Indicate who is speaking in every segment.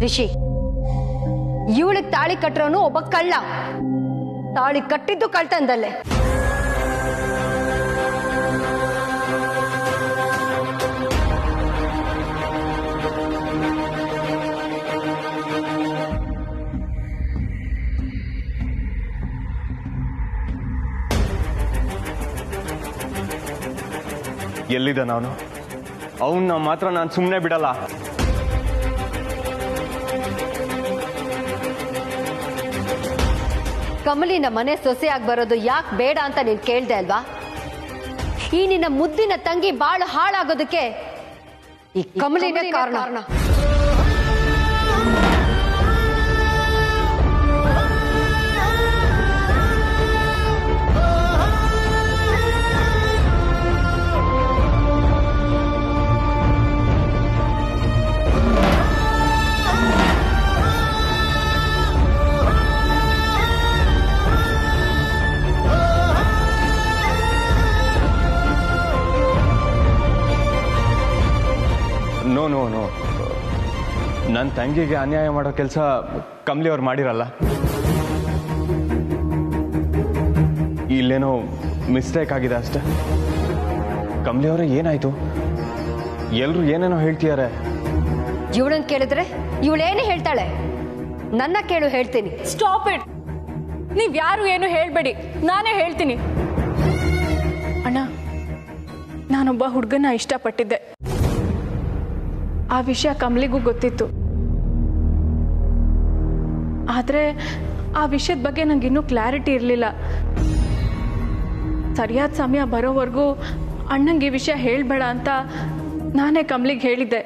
Speaker 1: ರಿಷಿ, ಇವಳಿಗೆ ತಾಳಿ ಕಟ್ಟರೋನು ಒಬ್ಬ ಕಳ್ಳ. ತಾಳಿ ಕಟ್ಟಿದ್ದು ಕಳ್ತನದಲ್ಲೇ.
Speaker 2: ಎಲ್ಲಿದ್ದ ನಾನು? ಅವನ್ನ ಮಾತ್ರ ನಾನು ಸುಮ್ಮನೆ ಬಿಡಲ್ಲ.
Speaker 1: ಕಮಲಿನ ಮನೆ ಸೊಸೆಯಾಗಿ ಬರೋದು ಯಾಕೆ ಬೇಡ ಅಂತ ನೀನು ಕೇಳ್ದೆ ಅಲ್ವಾ? ಈ ನಿನ್ನ ಮುದ್ದಿನ ತಂಗಿ ಬಾಳು ಹಾಳಾಗೋದಕ್ಕೆ ಈ ಕಮಲಿನ ಕಾರಣ.
Speaker 2: ನೋ ನೋ ನೋ, ನನ್ನ ತಂಗಿಗೆ ಅನ್ಯಾಯ ಮಾಡೋ ಕೆಲಸ ಕಮಲಿ ಅವ್ರು ಮಾಡಿರಲ್ಲ. ಇಲ್ಲೇನೋ ಮಿಸ್ಟೇಕ್ ಆಗಿದೆ ಅಷ್ಟೆ. ಕಮಲಿ ಅವರೇ, ಏನಾಯ್ತು? ಎಲ್ರು ಏನೇನೋ ಹೇಳ್ತಿದ್ದಾರೆ.
Speaker 1: ಇವಳನ್ನ ಕೇಳಿದ್ರೆ ಇವಳೇನು ಹೇಳ್ತಾಳೆ? ನನ್ನ ಕೇಳು, ಹೇಳ್ತೀನಿ.
Speaker 3: Stop it. ನೀವ್ ಯಾರು ಏನು ಹೇಳ್ಬೇಡಿ, ನಾನೇ ಹೇಳ್ತೀನಿ. ಅಣ್ಣ, ನಾನೊಬ್ಬ ಹುಡುಗನ ಇಷ್ಟಪಟ್ಟಿದ್ದೆ. ಆ ವಿಷಯ ಕಮಲಿಗೂ ಗೊತ್ತಿತ್ತು. ಆದ್ರೆ ಆ ವಿಷಯದ ಬಗ್ಗೆ ನಂಗೆ ಇನ್ನೂ ಕ್ಲಾರಿಟಿ ಇರಲಿಲ್ಲ. ಸರಿಯಾದ ಸಮಯ ಬರೋವರೆಗೂ ಅಣ್ಣಂಗೆ ಈ ವಿಷಯ ಹೇಳ್ಬೇಡ ಅಂತ ನಾನೇ ಕಮಲಿಗೆ ಹೇಳಿದ್ದೆ.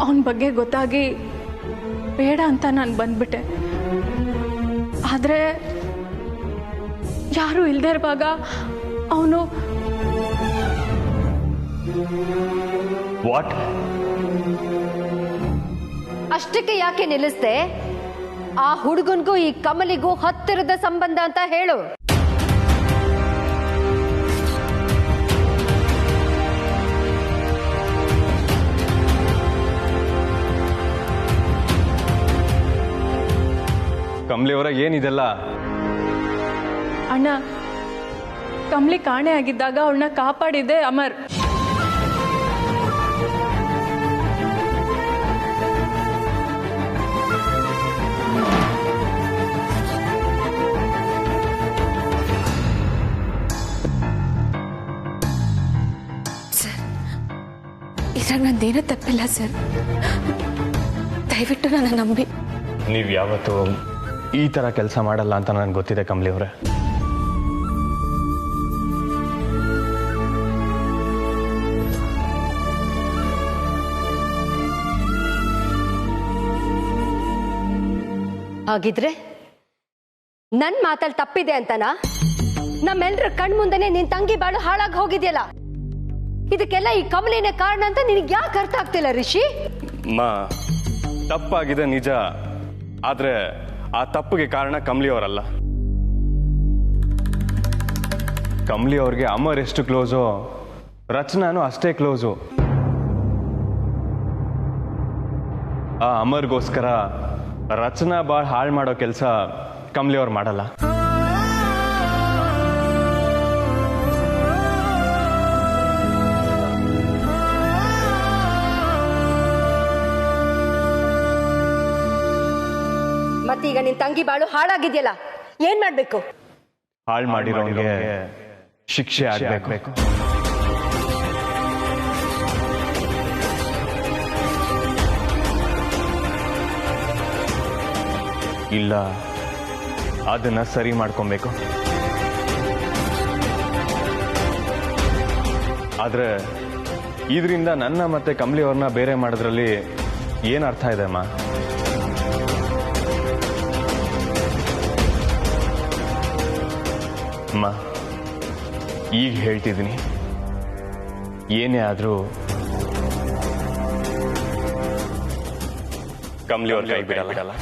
Speaker 3: ಅವನ ಬಗ್ಗೆ ಗೊತ್ತಾಗಿ ಬೇಡ ಅಂತ ನಾನು ಬಂದ್ಬಿಟ್ಟೆ. ಆದ್ರೆ ಯಾರು ಇಲ್ದೇ ಇರುವಾಗ ಅವನು
Speaker 2: ವಾಟ್?
Speaker 1: ಅಷ್ಟಕ್ಕೆ ಯಾಕೆ ನಿಲ್ಲಿಸ್ದೆ? ಆ ಹುಡುಗನ್ಗೂ ಈ ಕಮಲಿಗೂ ಹತ್ತಿರದ ಸಂಬಂಧ ಅಂತ ಹೇಳು.
Speaker 2: ಕಮಲಿ ಅವರ ಏನಿದೆಲ್ಲ?
Speaker 3: ಅಣ್ಣ, ಕಮಲಿ ಕಾಣೆ ಆಗಿದ್ದಾಗ ಅವಳನ್ನ ಕಾಪಾಡಿದ್ದೆ ಅಮರ್.
Speaker 4: ಸರ್, ಇದ್ರಾಗ ನಂದೇನೂ ತಪ್ಪಿಲ್ಲ ಸರ್. ದಯವಿಟ್ಟು ನನ್ನ ನಂಬಿ.
Speaker 2: ನೀವು ಯಾವತ್ತೂ ಈ ಥರ ಕೆಲಸ ಮಾಡಲ್ಲ ಅಂತ ನನಗೆ ಗೊತ್ತಿದೆ ಕಮಲಿ ಅವರೇ.
Speaker 1: ಹಾಗಿದ್ರೆ ನನ್ ಮಾತಲ್ಲಿ ತಪ್ಪಿದೆ ಅಂತನಾ? ನಮ್ಮೆಲ್ರ ಕಣ್ಮುಂದೆನೆ ನಿನ್ ತಂಗಿ ಬಾಳು ಹಾಳಾಗಿ ಹೋಗಿದ್ಯಲ್ಲ. ಇದಕ್ಕೆಲ್ಲ ಈ ಕಮಲಿನೇ ಕಾರಣ ಅಂತ ನಿನಗೆ ಯಾಕೆ ಅರ್ಥ ಆಗ್ತಿಲ್ಲ ರಿಷಿ?
Speaker 2: ಮಾ, ತಪ್ಪಾಗಿದೆ ನಿಜ. ಆದ್ರೆ ಆ ತಪ್ಪಿಗೆ ಕಾರಣ ಕಮಲಿ ಅವರಲ್ಲ. ಕಮಲಿ ಅವ್ರಿಗೆ ಅಮರ್ ಎಷ್ಟು ಕ್ಲೋಸು, ರಚನಾನು ಅಷ್ಟೇ ಕ್ಲೋಸು. ಆ ಅಮರ್ಗೋಸ್ಕರ ರಚನಾ ಭಾಳ ಹಾಳು ಮಾಡೋ ಕೆಲಸ ಕಮಲಿ ಅವ್ರು ಮಾಡಲ್ಲ.
Speaker 1: ಮತ್ತೀಗ ನಿನ್ ತಂಗಿ ಬಾಳು ಹಾಳಾಗಿದ್ಯಲ್ಲ, ಏನ್ ಮಾಡ್ಬೇಕು?
Speaker 2: ಹಾಳು ಮಾಡಿರೋಂಗೆ ಶಿಕ್ಷೆ ಆಗ್ಬೇಕು. ಇಲ್ಲ, ಅದನ್ನ ಸರಿ ಮಾಡ್ಕೊಬೇಕು. ಆದ್ರೆ ಇದರಿಂದ ನನ್ನ ಮತ್ತೆ ಕಮಲಿ ಅವ್ರನ್ನ ಬೇರೆ ಮಾಡೋದ್ರಲ್ಲಿ ಏನ್ ಅರ್ಥ ಇದೆ ಅಮ್ಮ? ಅಮ್ಮ, ಈಗ ಹೇಳ್ತಿದ್ದೀನಿ, ಏನೇ ಆದ್ರೂ ಕಮಲಿ ಅವ್ರ ಕೈ ಬಿಡಲ್ಲ.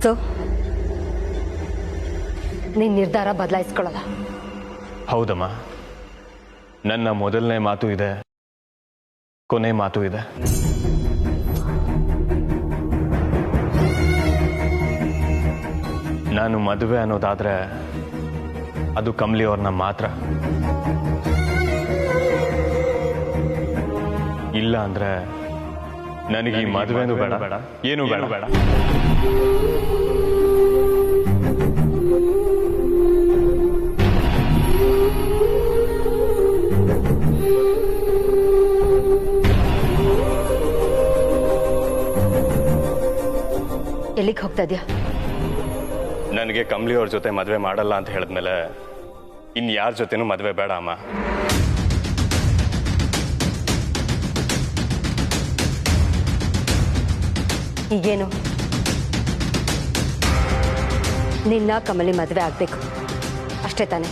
Speaker 1: ಸೊ ನೀನ್ ನಿರ್ಧಾರ ಬದಲಾಯಿಸ್ಕೊಳ್ಳಲ್ಲ?
Speaker 2: ಹೌದಮ್ಮ, ನನ್ನ ಮೊದಲನೇ ಮಾತು ಇದೆ, ಕೊನೆ ಮಾತು ಇದೆ. ನಾನು ಮದುವೆ ಅನ್ನೋದಾದ್ರೆ ಅದು ಕಮಲಿ ಅವ್ರನ್ನ ಮಾತ್ರ. ಇಲ್ಲ ಅಂದ್ರೆ ನನಗೆ ಈ ಮದುವೆನೂ ಬೇಡ, ಏನು ಬೇಡ.
Speaker 1: ಎಲ್ಲಿಗೆ ಹೋಗ್ತಾ ಇದೆಯಾ?
Speaker 2: ನನಗೆ ಕಮಲಿ ಅವ್ರ ಜೊತೆ ಮದುವೆ ಮಾಡಲ್ಲ ಅಂತ ಹೇಳಿದ್ಮೇಲೆ ಇನ್ ಯಾರ ಜೊತೆನೂ ಮದುವೆ ಬೇಡ ಅಮ್ಮ.
Speaker 1: ಈಗೇನು? ನಿನ್ನ ಕಮಲಿ ಮದುವೆ ಆಗ್ಬೇಕು ಅಷ್ಟೇ ತಾನೆ?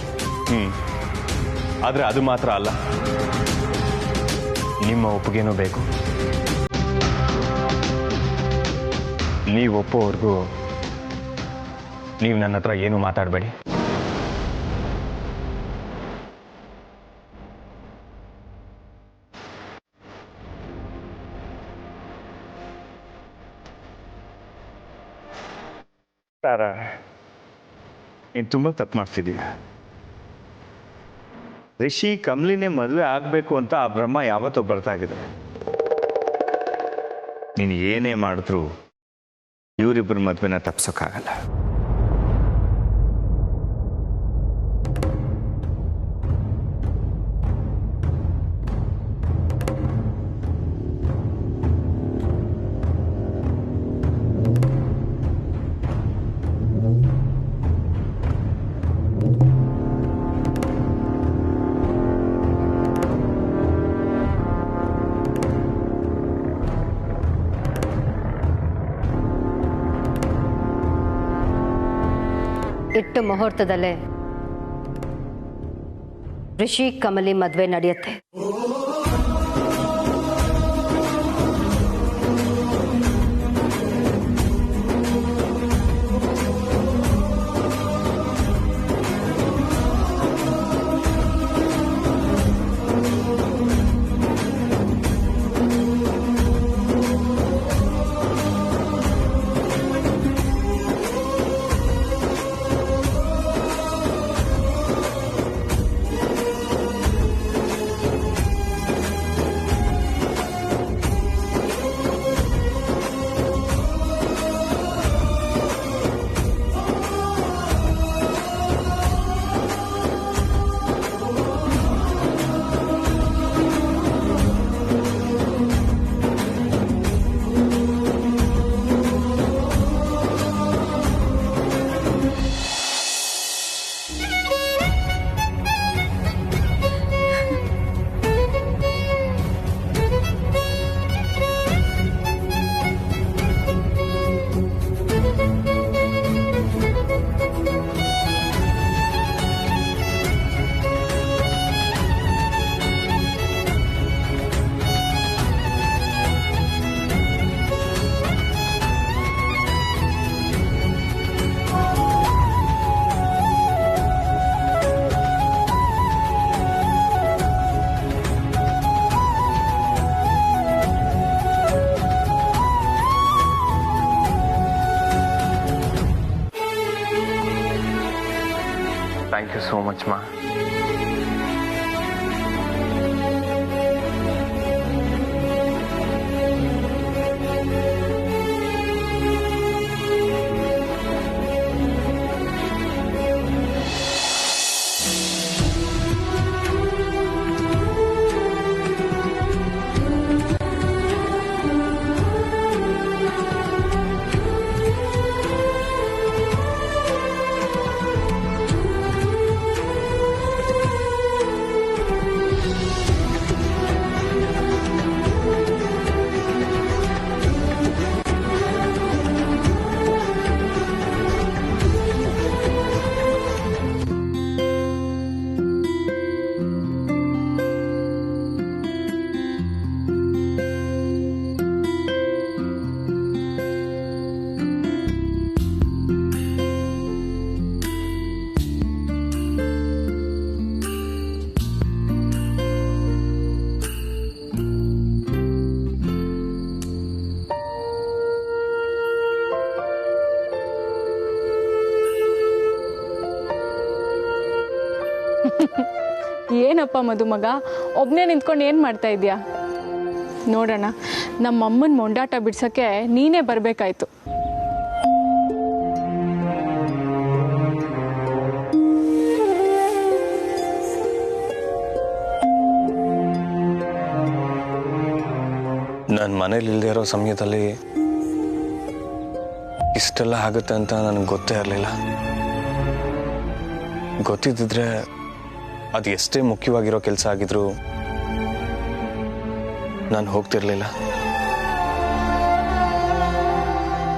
Speaker 2: ಆದ್ರೆ ಅದು ಮಾತ್ರ ಅಲ್ಲ, ನಿಮ್ಮ ಒಪ್ಪಿಗೆನೂ ಬೇಕು. ನೀವು ಒಪ್ಪೋವರೆಗೂ ನೀವು ನನ್ನ ಹತ್ರ ಏನು ಮಾತಾಡಬೇಡಿ.
Speaker 5: ತಾರಾ, ನೀನು ತುಂಬ ತಪ್ಪು ಮಾಡ್ತಿದ್ದೀಯ. ರಿಷಿ ಕಮಲಿನೇ ಮದುವೆ ಆಗಬೇಕು ಅಂತ ಆ ಬ್ರಹ್ಮ ಯಾವತ್ತೋ ಬರ್ತಾಗಿದೆ. ನೀನು ಏನೇ ಮಾಡಿದ್ರು ಇವರಿಬ್ಬರ ಮದುವೆನ ತಪ್ಸೋಕ್ಕಾಗಲ್ಲ.
Speaker 1: ಇಟ್ಟು ಮುಹೂರ್ತದಲ್ಲೇ ರಿಷಿ ಕಮಲಿ ಮದುವೆ ನಡೆಯುತ್ತೆ.
Speaker 2: Thank you so much, Ma.
Speaker 3: ಏನಪ್ಪ ಮದುಮಗ ಒಬ್ಬನೇ ನಿಂತ್ಕೊಂಡು ಏನು ಮಾಡ್ತಾ ಇದೀಯಾ? ನೋಡೋಣ, ನಮ್ಮಮ್ಮನ ಮೊಂಡಾಟ ಬಿಡ್ಸೋಕ್ಕೆ ನೀನೇ ಬರಬೇಕಾಯ್ತು.
Speaker 2: ನಾನು ಮನೇಲಿ ಇಲ್ಲದೆ ಇರೋ ಸಮಯದಲ್ಲಿ ಇಷ್ಟೆಲ್ಲ ಆಗುತ್ತೆ ಅಂತ ನನಗೆ ಗೊತ್ತೇ ಇರಲಿಲ್ಲ. ಗೊತ್ತಿದ್ದಿದ್ರೆ ಅದು ಎಷ್ಟೇ ಮುಖ್ಯವಾಗಿರೋ ಕೆಲಸ ಆಗಿದ್ರು ನಾನು ಹೋಗ್ತಿರ್ಲಿಲ್ಲ.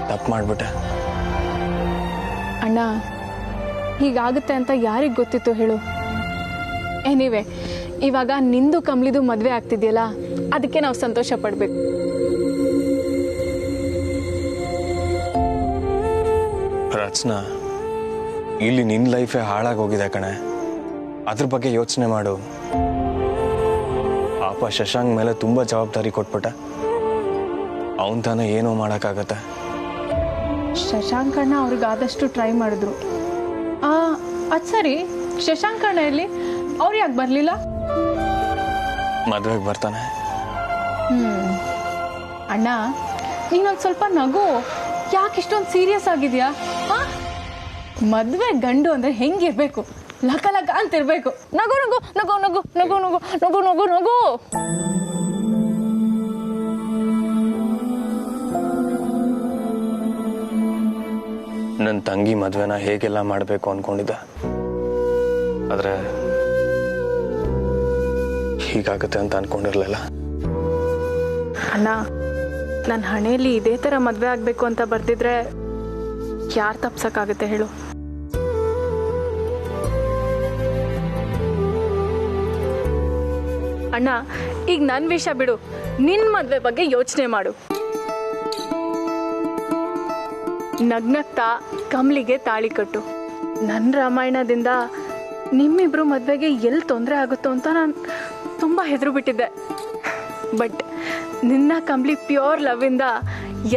Speaker 2: ತಪ್ಪು ಮಾಡಿಬಿಟ್ಟೆ.
Speaker 3: ಅಣ್ಣ, ಹೀಗಾಗುತ್ತೆ ಅಂತ ಯಾರಿಗೆ ಗೊತ್ತಿತ್ತು ಹೇಳು? ಎನಿವೆ, ಇವಾಗ ನಿಂದು ಕಮ್ಲಿದು ಮದುವೆ ಆಗ್ತಿದೆಯಲ್ಲ, ಅದಕ್ಕೆ ನಾವು ಸಂತೋಷ ಪಡಬೇಕು.
Speaker 2: ರಚನಾ, ಇಲ್ಲಿ ನಿನ್ನ ಲೈಫೇ ಹಾಳಾಗೋಗಿದೆ ಕಣೆ. ಅದ್ರ ಬಗ್ಗೆ ಯೋಚನೆ ಮಾಡು. ಪಾಪ ಶಶಾಂಕ್ ಮೇಲೆ ತುಂಬ ಜವಾಬ್ದಾರಿ ಕೊಟ್ಬಿಟ್ಟ. ಅವನ್ ತಾನೇ ಏನೋ ಮಾಡೋಕ್ಕಾಗತ್ತೆ.
Speaker 3: ಶಶಾಂಕಣ್ಣ ಅವ್ರಿಗಾದಷ್ಟು ಟ್ರೈ ಮಾಡಿದ್ರು. ಅದು ಸರಿ, ಶಶಾಂಕಣ್ಣ ಎಲ್ಲಿ? ಅವ್ರು ಯಾಕೆ ಬರಲಿಲ್ಲ?
Speaker 2: ಮದುವೆಗೆ ಬರ್ತಾನೆ.
Speaker 3: ಅಣ್ಣ, ನೀನೊಂದು ಸ್ವಲ್ಪ ನಗು. ಯಾಕೆ ಇಷ್ಟೊಂದು ಸೀರಿಯಸ್ ಆಗಿದೆಯಾ? ಮದುವೆ ಗಂಡು ಅಂದರೆ ಹೆಂಗಿರ್ಬೇಕು? ಲಕ ಲಕ ಅಂತಿರ್ಬೇಕು. ನಗು ನಗು ನಗು ನಗು ನಗು ನಗು ನಗು ನಗು ನಗು.
Speaker 2: ನನ್ನ ತಂಗಿ ಮದುವೆನ ಹೇಗೆಲ್ಲ ಮಾಡಬೇಕು ಅನ್ಕೊಂಡಿದ್ದೆ, ಆದರೆ ಹೀಗಾಗುತ್ತೆ ಅಂತ ಅನ್ಕೊಂಡಿರ್ಲಿಲ್ಲ.
Speaker 3: ಅಣ್ಣ, ನನ್ನ ಹಣೆಯಲ್ಲಿ ಇದೇ ಥರ ಮದುವೆ ಆಗಬೇಕು ಅಂತ ಬರ್ದಿದ್ರೆ ಯಾರು ತಪ್ಸಕ್ಕಾಗುತ್ತೆ ಹೇಳು? ಅಣ್ಣ, ಈಗ ನನ್ನ ವಿಷಯ ಬಿಡು, ನಿನ್ನ ಮದುವೆ ಬಗ್ಗೆ ಯೋಚನೆ ಮಾಡು. ನಗ್ನಗ್ತಾ ಕಮ್ಲಿಗೆ ತಾಳಿ ಕಟ್ಟು. ನನ್ನ ರಾಮಾಯಣದಿಂದ ನಿಮ್ಮಿಬ್ರು ಮದುವೆಗೆ ಎಲ್ಲಿ ತೊಂದರೆ ಆಗುತ್ತೋ ಅಂತ ನಾನು ತುಂಬ ಹೆದರು ಬಿಟ್ಟಿದ್ದೆ. ಬಟ್ ನಿನ್ನ ಕಮ್ಲಿ ಪ್ಯೂರ್ ಲವ್ವಿಂದ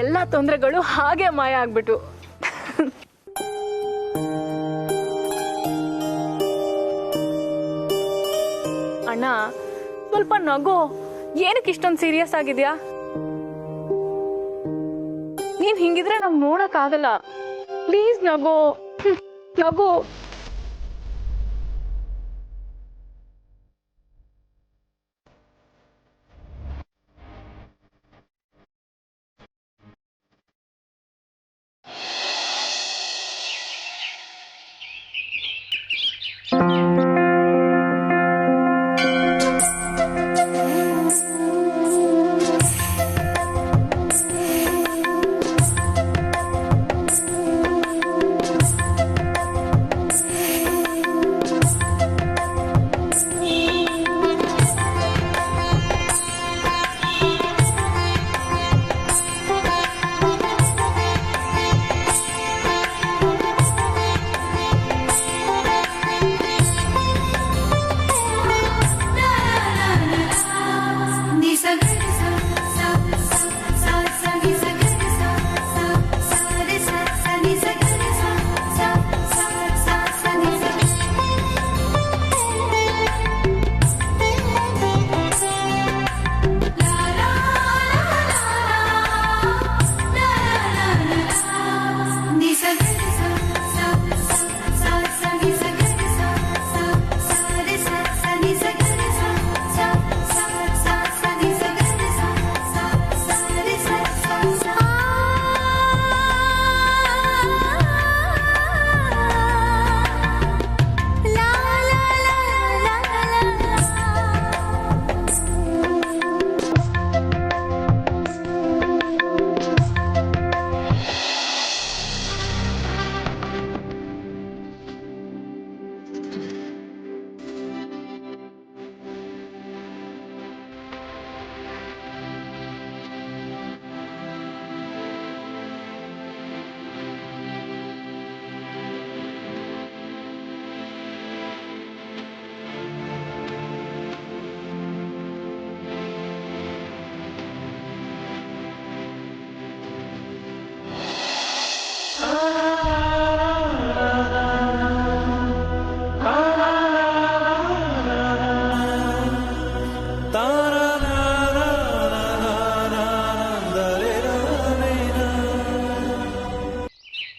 Speaker 3: ಎಲ್ಲ ತೊಂದರೆಗಳು ಹಾಗೆ ಮಾಯ ಆಗ್ಬಿಟ್ಟು. ಅಣ್ಣ, ಸ್ವಲ್ಪ ನಗು. ಏನಕ್ಕೆ ಇಷ್ಟೊಂದು ಸೀರಿಯಸ್ ಆಗಿದ್ಯಾ? ನೀನ್ ಹಿಂಗಿದ್ರೆ ನಮ್ಗೆ ನೋಡಕ್ ಆಗಲ್ಲ. ಪ್ಲೀಸ್ ನಗು, ನಗು.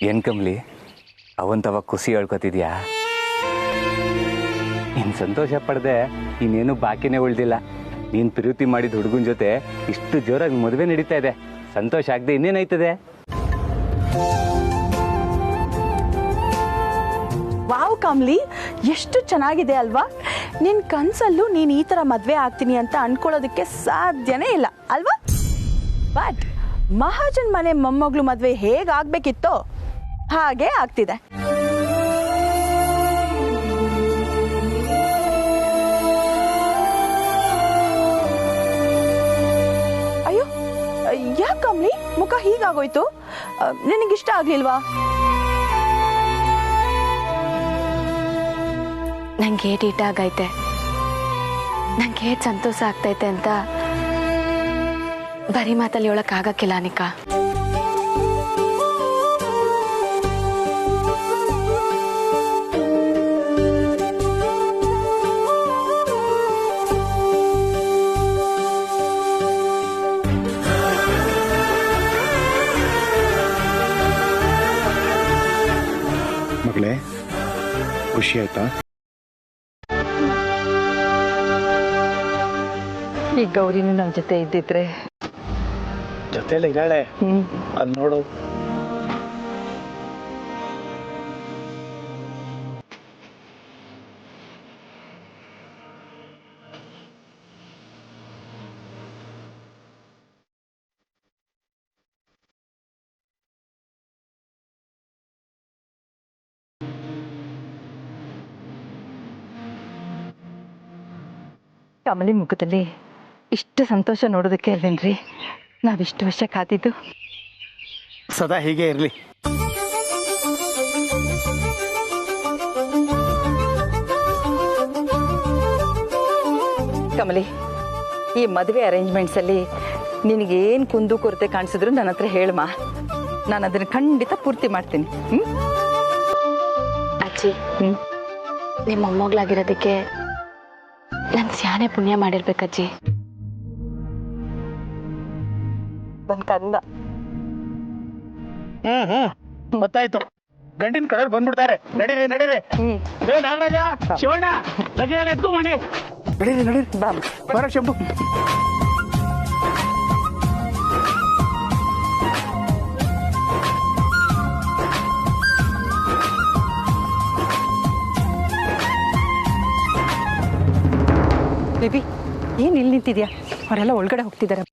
Speaker 6: ಏನ್ ಕಮ್ಲಿ ಅವಂತವ ಖುಷಿ ಹೇಳ್ಕೊತಿದ್ಯಾ? ನೀನು ಸಂತೋಷ ಪಡದೆ ಇನ್ನೇನು ಬಾಕಿನೇ ಉಳ್ದಿಲ್ಲ. ನೀನು ಪ್ರೀತಿ ಮಾಡಿದ ಹುಡುಗನ ಜೊತೆ ಇಷ್ಟು ಜೋರಾಗಿ ಮದುವೆ ನಡೀತಾ ಇದೆ. ಸಂತೋಷ ಆಗದೆ ಇನ್ನೇನಾಯ್ತದೆ?
Speaker 7: ವಾವ್ ಕಮ್ಲಿ, ಎಷ್ಟು ಚೆನ್ನಾಗಿದೆ ಅಲ್ವಾ? ನಿನ್ನ ಕನಸಲ್ಲೂ ನೀನು ಈ ಥರ ಮದುವೆ ಆಗ್ತೀನಿ ಅಂತ ಅನ್ಕೊಳ್ಳೋದಕ್ಕೆ ಸಾಧ್ಯನೇ ಇಲ್ಲ ಅಲ್ವಾ? ಬಟ್ ಮಹಾಜನ್ ಮನೆ ಮೊಮ್ಮಗಳು ಮದುವೆ ಹೇಗಾಗಬೇಕಿತ್ತೋ ಹಾಗೆ ಆಗ್ತಿದೆ. ಅಯ್ಯೋ, ಯಾಕೆ ಕಮ್ಲಿ ಮುಖ ಹೀಗಾಗೋಯ್ತು? ನಿನಗಿಷ್ಟ ಆಗ್ಲಿಲ್ವಾ?
Speaker 4: ನಂಗೆ ಏಟ್ ಈಟ ಆಗೈತೆ, ನಂಗೆ ಏಟ್ ಸಂತೋಷ ಆಗ್ತೈತೆ ಅಂತ ಬರೀ ಮಾತಲ್ಲಿ ಹೇಳಕ್ಕಾಗಕ್ಕಿಲ್ಲ ಅನಿಕಾ.
Speaker 8: ಮಗಳೇ, ಖುಷಿ ಆಯ್ತಾ?
Speaker 9: ಈ ಗೌರಿನೂ ನಮ್ಮ ಜೊತೆ ಇದ್ದಿದ್ರೆ.
Speaker 8: ಜೊತೆಲ್ಲ ಇದ್ದಾಳೆ, ಅಲ್ಲಿ ನೋಡು.
Speaker 9: ಕಮಲಿ ಮುಖದಲ್ಲಿ ಇಷ್ಟು ಸಂತೋಷ ನೋಡೋದಕ್ಕೆ ಅಲ್ವೇನ್ರಿ ನಾವಿಷ್ಟು ವರ್ಷ ಕಾದಿದ್ದು.
Speaker 8: ಸದಾ ಹೀಗೆ ಇರಲಿ.
Speaker 9: ಕಮಲಿ, ಈ ಮದುವೆ ಅರೇಂಜ್ಮೆಂಟ್ಸಲ್ಲಿ ನಿನಗೇನು ಕುಂದು ಕೊರತೆ ಕಾಣಿಸಿದ್ರು ನನ್ನ ಹತ್ರ ಹೇಳಮ್ಮ. ನಾನು ಅದನ್ನು ಖಂಡಿತ ಪೂರ್ತಿ ಮಾಡ್ತೀನಿ.
Speaker 4: ಅಜ್ಜಿ, ನಿಮ್ಮ ಮೊಮ್ಮಗಳಾಗಿರೋದಕ್ಕೆ ನಾನು ಸ್ಯಾನೆ ಪುಣ್ಯ ಮಾಡಿರ್ಬೇಕಜ್ಜಿ.
Speaker 9: ನನ್ನ ಕಂದ.
Speaker 8: ಗೊತ್ತಾಯ್ತು, ಗಂಡಿನ ಕಡೆ ಬಂದ್ಬಿಡ್ತಾರೆ. ನಡೀರಿ ನಡೀರಿ. ನಾಗರಾಜ, ಶಿವಣ್ಣ, ಲಗೇಜ್ ಎತ್ಕೊ ಮಾಡಿ. ನಡೀರಿ ನಡೀರಿ. ಬರ ಶಂಭು.
Speaker 9: ಬೇಬಿ, ಏನು ಇಲ್ಲಿ ನಿಂತಿದ್ಯಾ? ಅವರೆಲ್ಲ ಒಳಗಡೆ ಹೋಗ್ತಿದ್ದಾರೆ.